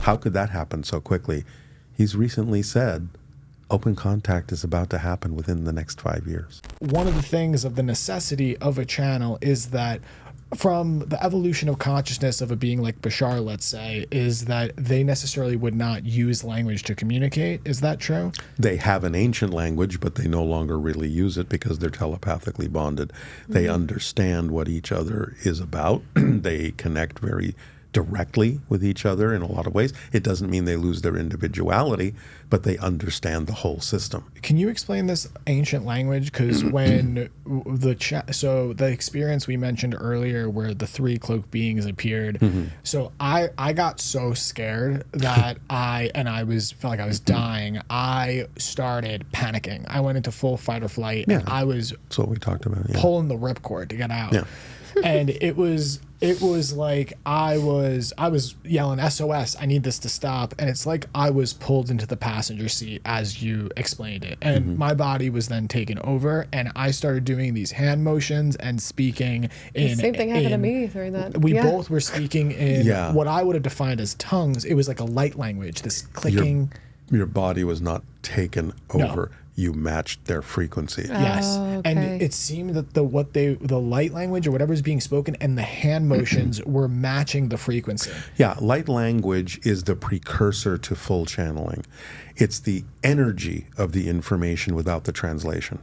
How could that happen so quickly? He's recently said open contact is about to happen within the next 5 years. One of the things of the necessity of a channel is that from the evolution of consciousness of a being like Bashar, let's say, is that they necessarily would not use language to communicate. Is that true? They have an ancient language, but they no longer really use it because they're telepathically bonded. They understand what each other is about. They connect very directly with each other in a lot of ways. It doesn't mean they lose their individuality, but they understand the whole system. Can you explain this ancient language? Because when so the experience we mentioned earlier where the 3 cloaked beings appeared, so I got so scared that I felt like I was dying. I started panicking. I went into full fight or flight, and I was That's what we talked about. Yeah. pulling the ripcord to get out. Yeah. And it was like I was yelling SOS, I need this to stop. And it's like I was pulled into the passenger seat as you explained it. And my body was then taken over, and I started doing these hand motions and speaking in. Same thing happened to me during that. We both were speaking in what I would have defined as tongues. It was like a light language, this clicking. Your body was not taken over. No. You matched their frequency. Yes. Oh, okay. And it seemed that the light language or whatever was being spoken and the hand motions were matching the frequency. Yeah, light language is the precursor to full channeling. It's the energy of the information without the translation.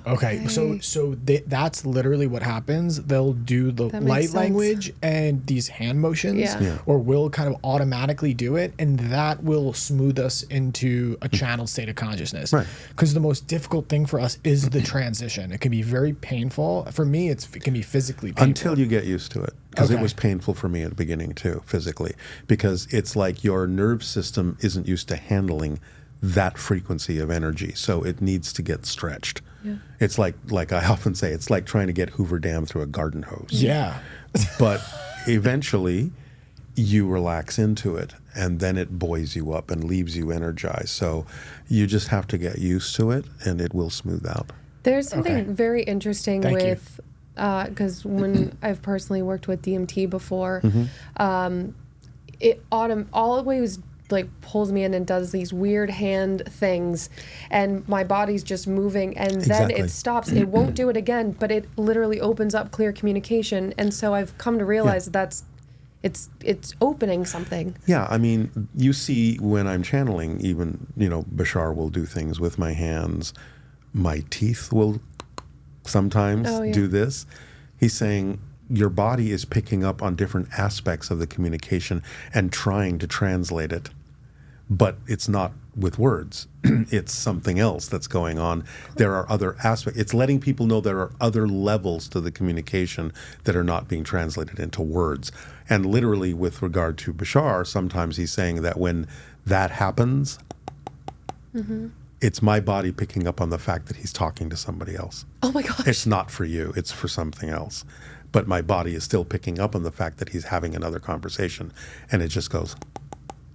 Okay, so that's literally what happens. They'll do the light language and these hand motions, or will kind of automatically do it, and that will smooth us into a channeled state of consciousness. Right. Because the most difficult thing for us is the transition. It can be very painful. For me, it can be physically painful. Until you get used to it. Because it was painful for me at the beginning too, physically. Because it's like your nerve system isn't used to handling that frequency of energy, so it needs to get stretched. Yeah. It's like I often say, it's like trying to get Hoover Dam through a garden hose. Yeah. But eventually you relax into it, and then it buoys you up and leaves you energized. So you just have to get used to it, and it will smooth out. There's something very interesting with, because when I've personally worked with DMT before, it always like pulls me in and does these weird hand things, and my body's just moving, and then it stops. It won't do it again, but it literally opens up clear communication. And so I've come to realize that's it's opening something. Yeah, I mean, you see when I'm channeling, even, Bashar will do things with my hands. My teeth will sometimes do this. He's saying your body is picking up on different aspects of the communication and trying to translate it. But it's not with words. It's something else that's going on. There are other aspects. It's letting people know there are other levels to the communication that are not being translated into words. And literally with regard to Bashar, sometimes he's saying that when that happens, it's my body picking up on the fact that he's talking to somebody else. Oh my gosh. It's not for you. It's for something else. But my body is still picking up on the fact that he's having another conversation. And it just goes...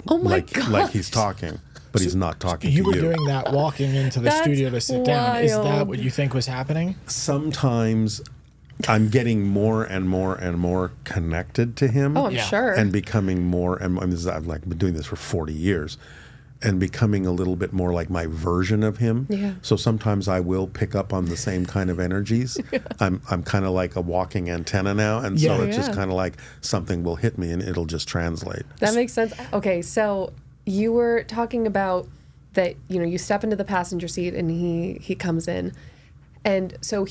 Oh my God. Like he's talking, but he's not talking to you. You were doing that walking into the studio to sit down. Is that what you think was happening? Sometimes I'm getting more and more and more connected to him. Oh, I'm sure. And becoming more, and I've been doing this for 40 years, and becoming a little bit more like my version of him. Yeah. So sometimes I will pick up on the same kind of energies. I'm kind of like a walking antenna now, and so it's just kind of like something will hit me and it'll just translate. That makes sense. Okay, so you were talking about that, you step into the passenger seat and he comes in. And so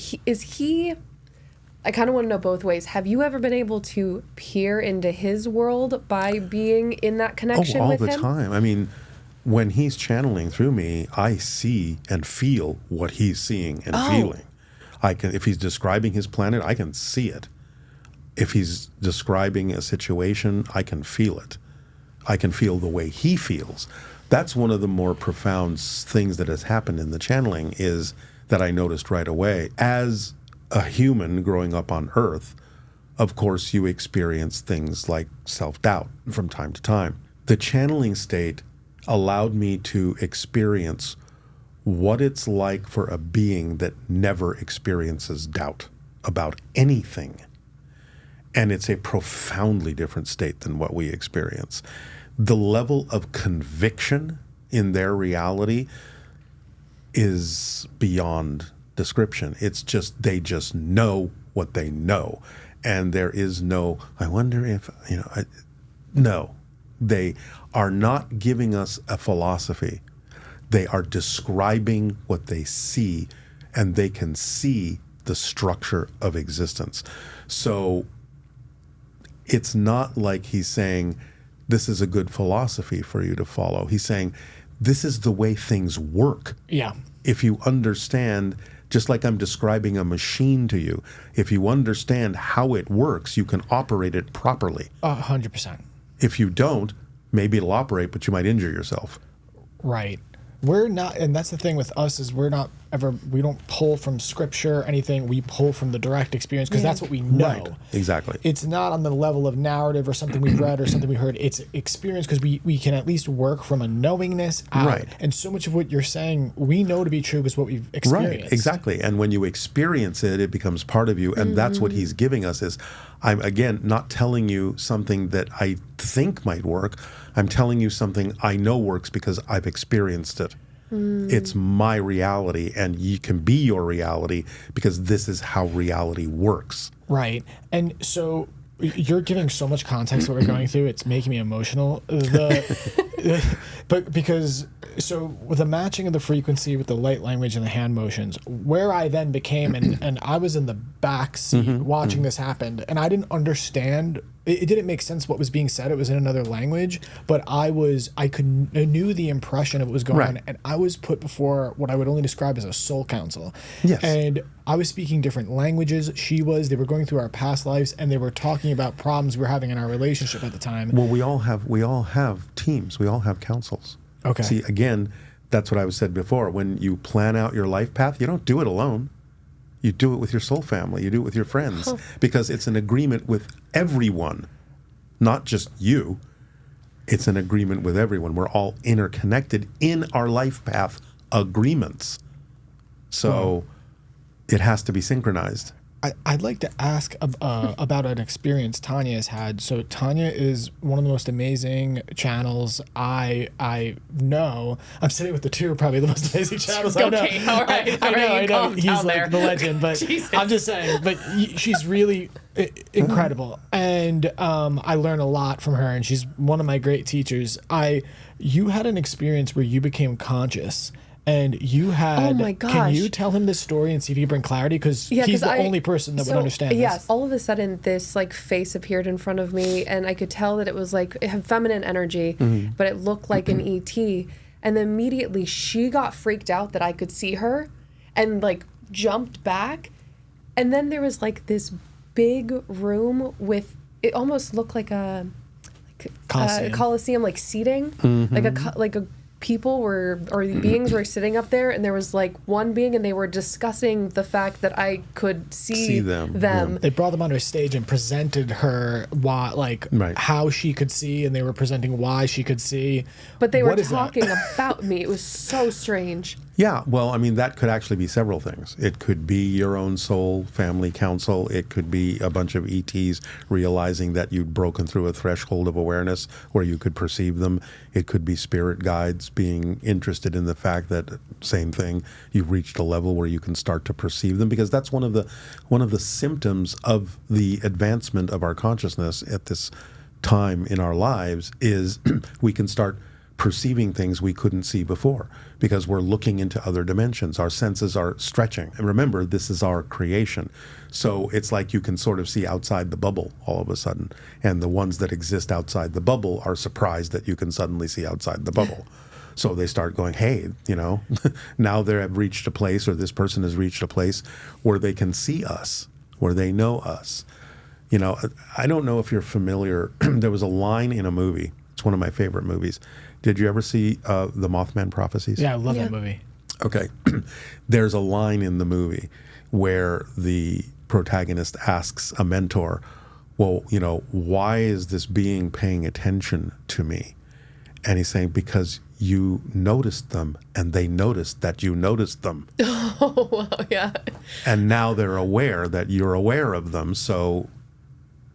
I kind of want to know both ways. Have you ever been able to peer into his world by being in that connection with him? All the time. I mean, when he's channeling through me, I see and feel what he's seeing and feeling. If he's describing his planet, I can see it. If he's describing a situation, I can feel it. I can feel the way he feels. That's one of the more profound things that has happened in the channeling, is that I noticed right away. As a human growing up on Earth, of course, you experience things like self-doubt from time to time. The channeling state allowed me to experience what it's like for a being that never experiences doubt about anything. And it's a profoundly different state than what we experience. the level of conviction in their reality is beyond description. It's just, they just know what they know. And there is no, I wonder if, no. They are not giving us a philosophy. They are describing what they see, and they can see the structure of existence. So it's not like he's saying, this is a good philosophy for you to follow. He's saying, this is the way things work. Yeah. If you understand, just like I'm describing a machine to you, if you understand how it works, you can operate it properly. 100%. If you don't, maybe it'll operate, but you might injure yourself. Right. We're not, and that's the thing with us, is we don't pull from scripture or anything. We pull from the direct experience because that's what we know. Right. Exactly. It's not on the level of narrative or something we read or something we heard. It's experience because we can at least work from a knowingness out. Right. And so much of what you're saying, we know to be true because what we've experienced. Right. Exactly. And when you experience it, it becomes part of you. And that's what he's giving us is, I'm, again, not telling you something that I think might work. I'm telling you something I know works because I've experienced it. It's my reality, and you can be your reality because this is how reality works. Right. And so you're giving so much context to what we're going through. It's making me emotional. But because, so with the matching of the frequency with the light language and the hand motions, where I then became, and I was in the back seat watching this happen, and I didn't understand. It didn't make sense what was being said. It was in another language, but I knew the impression of what was going on, and I was put before what I would only describe as a soul council. Yes. And I was speaking different languages. They were going through our past lives, and they were talking about problems we were having in our relationship at the time. Well, we all have teams. We all have counsels. Okay. See, again, that's what I said before. When you plan out your life path, you don't do it alone. You do it with your soul family. You do it with your friends because it's an agreement with everyone, not just you. It's an agreement with everyone. We're all interconnected in our life path agreements. So it has to be synchronized. I'd like to ask about an experience Tanya has had. So Tanya is one of the most amazing channels I know. I'm sitting with the two probably the most amazing channels I know. Okay, all right. I know. He's like the legend, but I'm just saying. But she's really incredible, and I learn a lot from her, and she's one of my great teachers. You had an experience where you became conscious. And you had, oh my gosh. Can you tell him this story and see if you can bring clarity? Because he's the only person that would understand this. Yes, all of a sudden this like face appeared in front of me, and I could tell that it was like, it had feminine energy, but it looked like an ET. And then immediately she got freaked out that I could see her and like jumped back. And then there was like this big room with, it almost looked like a Coliseum, like seating, like a people were, or the beings were sitting up there, and there was like one being, and they were discussing the fact that I could see them. Yeah. They brought them onto a stage and presented her how she could see, and they were presenting why she could see. But they were talking about me. It was so strange. Yeah, well, I mean, that could actually be several things. It could be your own soul family council. It could be a bunch of ETs realizing that you'd broken through a threshold of awareness where you could perceive them. It could be spirit guides being interested in the fact that, same thing, you've reached a level where you can start to perceive them, because that's one of the symptoms of the advancement of our consciousness at this time in our lives is we can start perceiving things we couldn't see before because we're looking into other dimensions. Our senses are stretching. And remember, this is our creation. So it's like you can sort of see outside the bubble all of a sudden. And the ones that exist outside the bubble are surprised that you can suddenly see outside the bubble. So they start going, hey, now they have reached a place, or this person has reached a place where they can see us, where they know us. I don't know if you're familiar. There was a line in a movie. It's one of my favorite movies. Did you ever see the Mothman Prophecies? Yeah, I love that movie. Okay. There's a line in the movie where the protagonist asks a mentor, well, why is this being paying attention to me? And he's saying, because you noticed them and they noticed that you noticed them. Oh, wow, yeah. And now they're aware that you're aware of them, so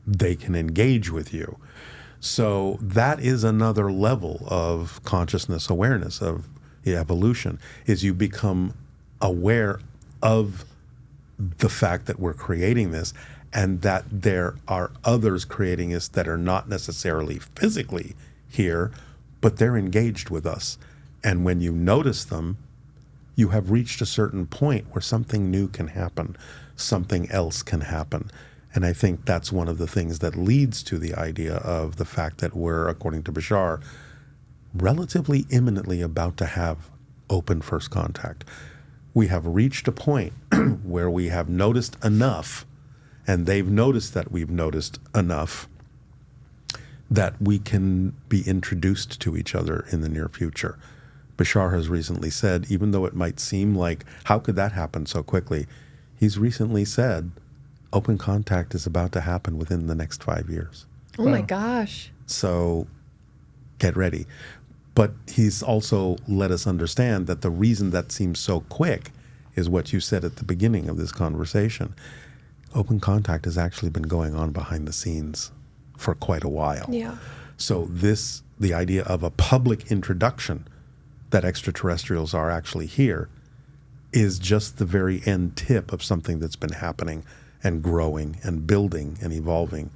they can engage with you. So that is another level of consciousness awareness, of evolution, is you become aware of the fact that we're creating this and that there are others creating us that are not necessarily physically here, but they're engaged with us. And when you notice them, you have reached a certain point where something new can happen, something else can happen. And I think that's one of the things that leads to the idea of the fact that we're, according to Bashar, relatively imminently about to have open first contact. We have reached a point where we have noticed enough, and they've noticed that we've noticed enough, that we can be introduced to each other in the near future. Bashar has recently said, even though it might seem like, how could that happen so quickly? He's recently said, open contact is about to happen within the next 5 years. Oh my gosh. So get ready. But he's also let us understand that the reason that seems so quick is what you said at the beginning of this conversation. Open contact has actually been going on behind the scenes for quite a while. Yeah. So the idea of a public introduction that extraterrestrials are actually here is just the very end tip of something that's been happening and growing and building and evolving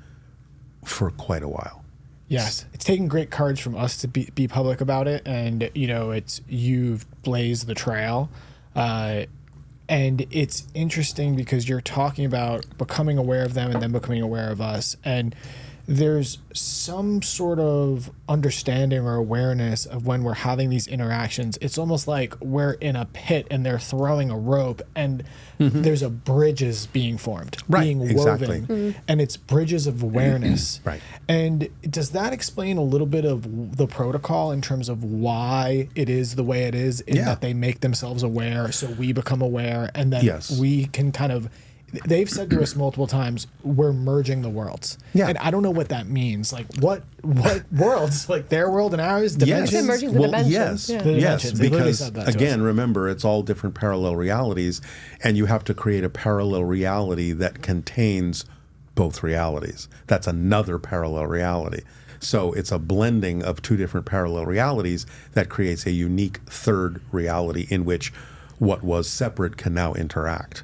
for quite a while. Yes, it's taken great courage from us to be public about it, and you've blazed the trail, and it's interesting because you're talking about becoming aware of them and then becoming aware of us, and there's some sort of understanding or awareness of when we're having these interactions. It's almost like we're in a pit and they're throwing a rope and there's a bridges being formed, being woven, and it's bridges of awareness. Right. And does that explain a little bit of the protocol in terms of why it is the way it is, in that they make themselves aware so we become aware, and then we can kind of... They've said to us multiple times, we're merging the worlds. Yeah. And I don't know what that means. Like, what worlds? Like, their world and ours? Dimensions? Yes. Merging the dimensions. Yes, because, again, remember, it's all different parallel realities, and you have to create a parallel reality that contains both realities. That's another parallel reality. So it's a blending of two different parallel realities that creates a unique third reality in which what was separate can now interact.